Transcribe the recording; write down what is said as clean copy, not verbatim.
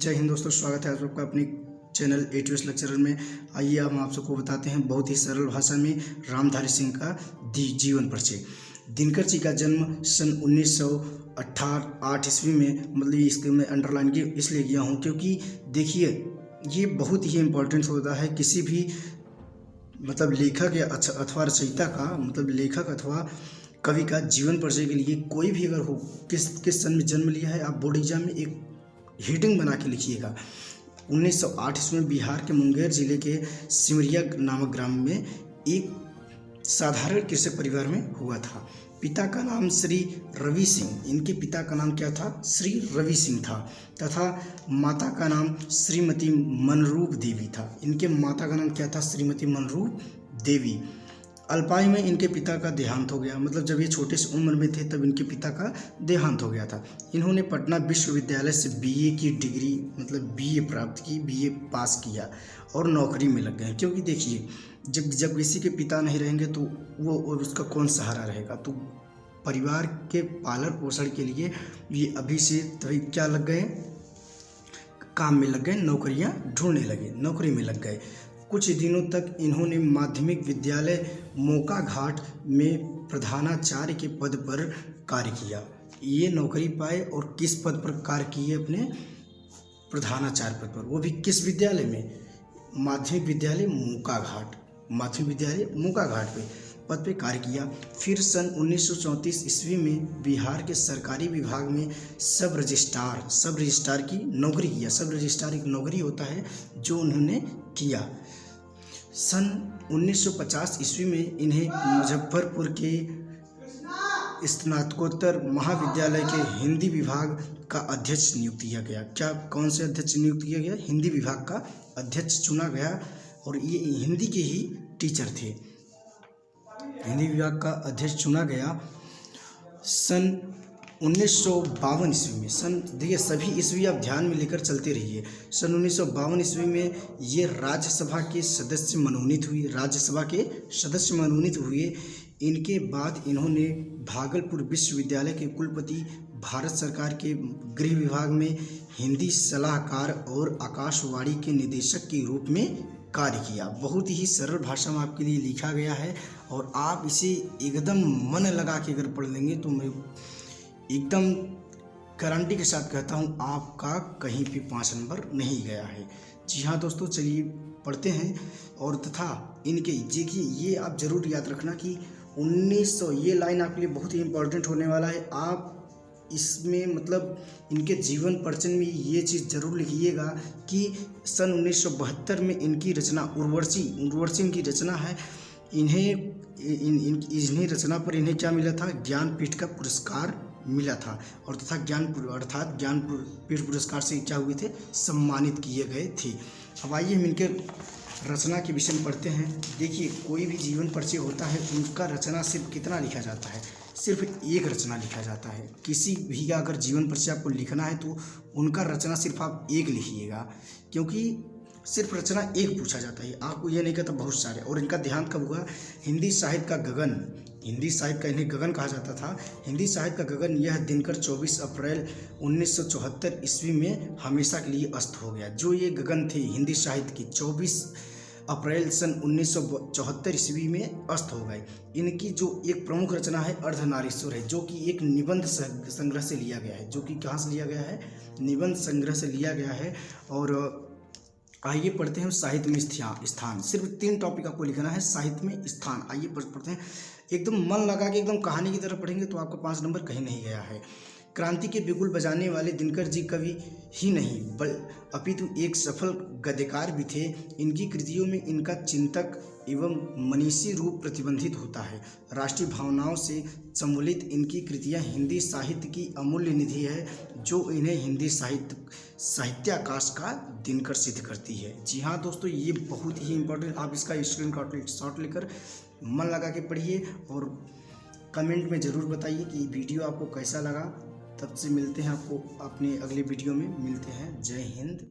जय हिंद दोस्तों, स्वागत है आप सबका अपने चैनल ATS लेक्चरर में। आइए हम आप सबको बताते हैं बहुत ही सरल भाषा में रामधारी सिंह का जीवन परिचय। दिनकर जी का जन्म सन 1908 ईस्वी में, मतलब इसके मैं अंडरलाइन की इसलिए किया हूँ क्योंकि देखिए ये बहुत ही इम्पोर्टेंट होता है किसी भी मतलब लेखक या अथवा रचयिता का, मतलब लेखक अथवा कवि का जीवन परिचय के लिए कोई भी अगर हो किस सन में जन्म लिया है, आप बोर्ड एग्जाम में एक हेडिंग बना के लिखिएगा। 1908 ईस्वी में बिहार के मुंगेर जिले के सिमरिया नामक ग्राम में एक साधारण कृषक परिवार में हुआ था। पिता का नाम श्री रवि सिंह, इनके पिता का नाम क्या था? श्री रवि सिंह था, तथा माता का नाम श्रीमती मनरूप देवी था। इनके माता का नाम क्या था? श्रीमती मनरूप देवी। अल्पायु में इनके पिता का देहांत हो गया, मतलब जब ये छोटे से उम्र में थे तब इनके पिता का देहांत हो गया था। इन्होंने पटना विश्वविद्यालय से BA की डिग्री, मतलब BA प्राप्त की, BA पास किया और नौकरी में लग गए। क्योंकि देखिए जब किसी के पिता नहीं रहेंगे तो वो उसका कौन सहारा रहेगा, तो परिवार के पालन पोषण के लिए ये अभी से तभी क्या लग गए, काम में लग गए, नौकरियां ढूंढने लगे, नौकरी में लग गए। कुछ दिनों तक इन्होंने माध्यमिक विद्यालय मोका घाट में प्रधानाचार्य के पद पर कार्य किया। ये नौकरी पाए और किस पद पर कार्य किए? अपने प्रधानाचार्य पद पर, वो भी किस विद्यालय में? माध्यमिक विद्यालय मोका घाट, माध्यमिक विद्यालय मोका घाट पे पद पे कार्य किया। फिर सन 1934 ईस्वी में बिहार के सरकारी विभाग में सब रजिस्ट्रार की नौकरी किया। सब रजिस्ट्रार एक नौकरी होता है जो उन्होंने किया। सन 1950 ईस्वी में इन्हें मुजफ्फरपुर के स्नातकोत्तर महाविद्यालय के हिंदी विभाग का अध्यक्ष नियुक्त किया गया। कौन से अध्यक्ष नियुक्त किया गया? हिंदी विभाग का अध्यक्ष चुना गया और ये हिंदी के ही टीचर थे। हिंदी विभाग का अध्यक्ष चुना गया सन 1952 ईस्वी में। देखिए सभी ईस्वी आप ध्यान में लेकर चलते रहिए। सन 1952 ईस्वी में ये राज्यसभा के सदस्य मनोनीत हुए। इनके बाद इन्होंने भागलपुर विश्वविद्यालय के कुलपति, भारत सरकार के गृह विभाग में हिंदी सलाहकार और आकाशवाणी के निदेशक के रूप में कार्य किया। बहुत ही सरल भाषा में आपके लिए लिखा गया है और आप इसे एकदम मन लगा के अगर पढ़ लेंगे तो मैं एकदम गारंटी के साथ कहता हूँ आपका कहीं भी 5 नंबर नहीं गया है। जी हाँ दोस्तों, चलिए पढ़ते हैं। और तथा इनके देखिए ये आप ज़रूर याद रखना कि 1900, ये लाइन आपके लिए बहुत ही इम्पोर्टेंट होने वाला है। आप इसमें मतलब इनके जीवन परिचय में ये चीज़ जरूर लिखिएगा कि सन 1972 में इनकी रचना उर्वशी इनकी रचना है। इन्हें रचना पर इन्हें क्या मिला था? ज्ञानपीठ का पुरस्कार मिला था। और तथा ज्ञानपीठ पुरस्कार से क्या हुए थे? सम्मानित किए गए थे। अब आइए हम इनके रचना के विषय में पढ़ते हैं। देखिए कोई भी जीवन परिचय होता है उनका रचना सिर्फ कितना लिखा जाता है? सिर्फ एक रचना लिखा जाता है। किसी भी का अगर जीवन परिचय आपको लिखना है तो उनका रचना सिर्फ आप एक लिखिएगा, क्योंकि सिर्फ रचना एक पूछा जाता है, आपको ये नहीं कहता बहुत सारे। और इनका देहांत कब हुआ? हिंदी साहित्य का गगन, हिंदी साहित्य का इन्हें गगन कहा जाता था। हिंदी साहित्य का गगन यह दिनकर 24 अप्रैल 1974 ईस्वी में हमेशा के लिए अस्त हो गया। जो ये गगन थे हिंदी साहित्य की 24 अप्रैल सन 1974 ईस्वी में अस्त हो गए। इनकी जो एक प्रमुख रचना है अर्धनारीश्वर है, जो कि एक निबंध संग्रह से लिया गया है। जो कि कहाँ से लिया गया है? निबंध संग्रह से लिया गया है। और आइए पढ़ते हैं साहित्य में स्थान। सिर्फ 3 टॉपिक आपको लिखना है साहित्य में स्थान। आइए पढ़ते हैं, एकदम मन लगा के एकदम कहानी की तरह पढ़ेंगे तो आपका 5 नंबर कहीं नहीं गया है। क्रांति के बिगुल बजाने वाले दिनकर जी कवि ही नहीं अपितु एक सफल गद्यकार भी थे। इनकी कृतियों में इनका चिंतक एवं मनीषी रूप प्रतिबंधित होता है। राष्ट्रीय भावनाओं से सम्मिलित इनकी कृतियां हिंदी साहित्य की अमूल्य निधि है, जो इन्हें हिंदी साहित्याकाश का दिनकर सिद्ध करती है। जी हाँ दोस्तों, ये बहुत ही इम्पोर्टेंट, आप इसका स्क्रीनशॉट लेकर मन लगा के पढ़िए और कमेंट में ज़रूर बताइए कि वीडियो आपको कैसा लगा। तब से मिलते हैं, आपको अपने अगले वीडियो में मिलते हैं। जय हिंद।